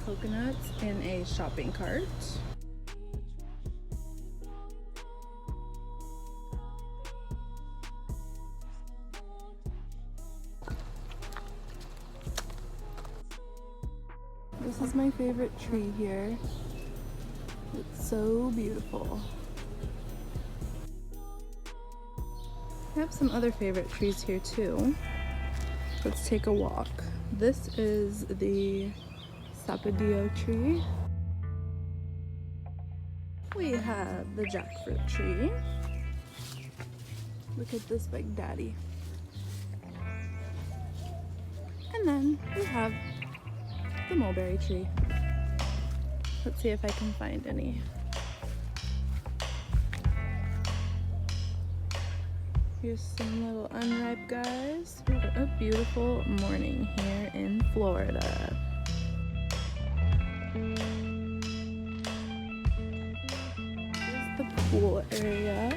coconuts in a shopping cart. This is my favorite tree here. It's so beautiful. I have some other favorite trees here too. Let's take a walk. This is the sapodillo tree. We have the jackfruit tree. Look at this big daddy. And then we have the mulberry tree. Let's see if I can find any. Here's some little unripe guys. What a beautiful morning here in Florida. Here's the pool area.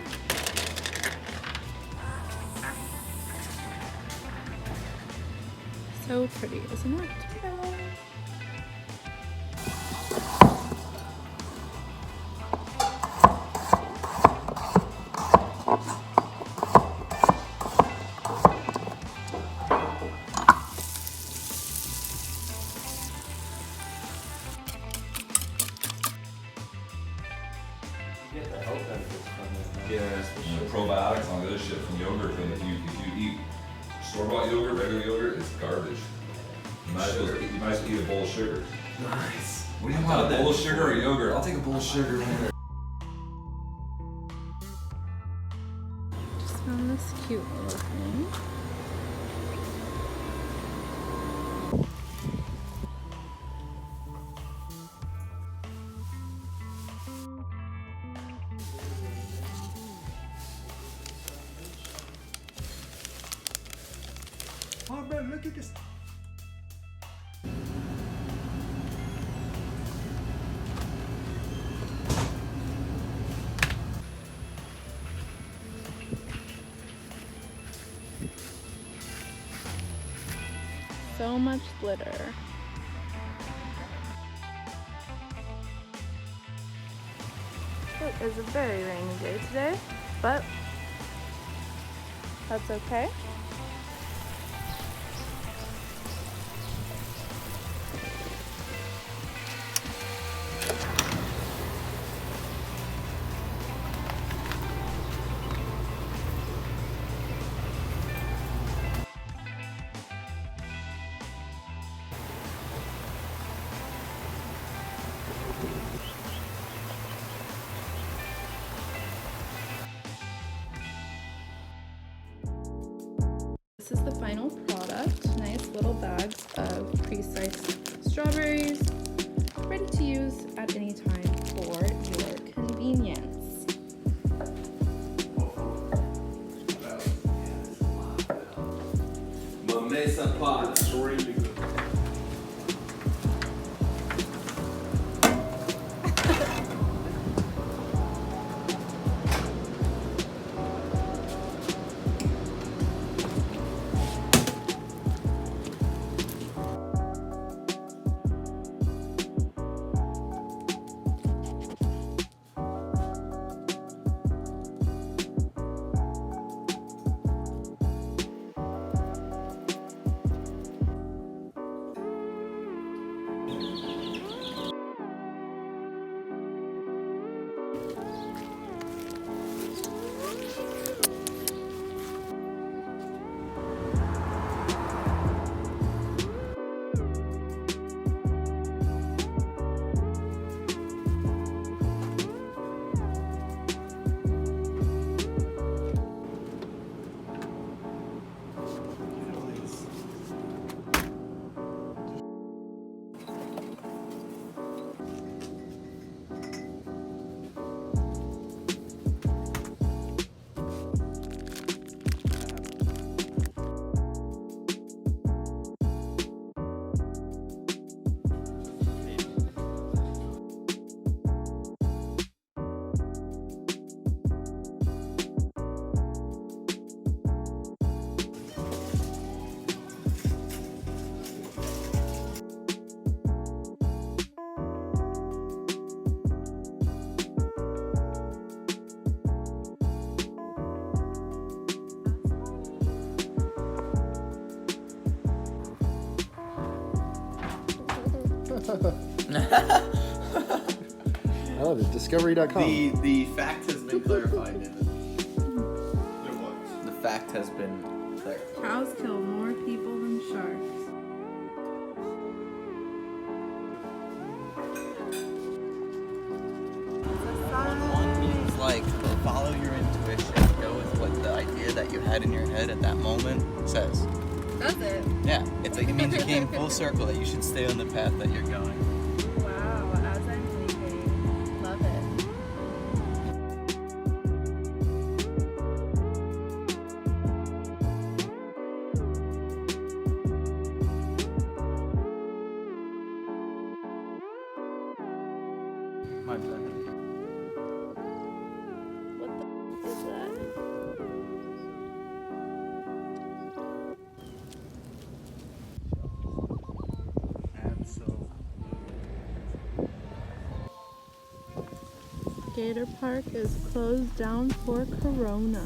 So pretty, isn't it? Yeah, probiotics and all the other shit from yogurt. And if you eat store-bought yogurt, regular yogurt, it's garbage. You might as well eat a bowl of sugar. Nice. What do you want, a bowl of sugar or yogurt? I'll take a bowl of sugar, man. Just found this cute little thing. Oh man, look at this. So much glitter. It is a very rainy day today, but that's okay. This is the final product. Nice little bags of pre-sliced strawberries, ready to use at any time for your convenience. Mesa pot. That's really good. I love it. Discovery.com. The fact has been clarified. The what? The fact has been clarified. Cows kill more people than sharks. One means like follow your intuition, go with what the idea that you had in your head at that moment says. Does it? Yeah, it's like it means you came full circle that you should stay on the path that you're going. Wow, as I'm leaving. Love it. My bad. What the is that? Gator Park is closed down for Corona.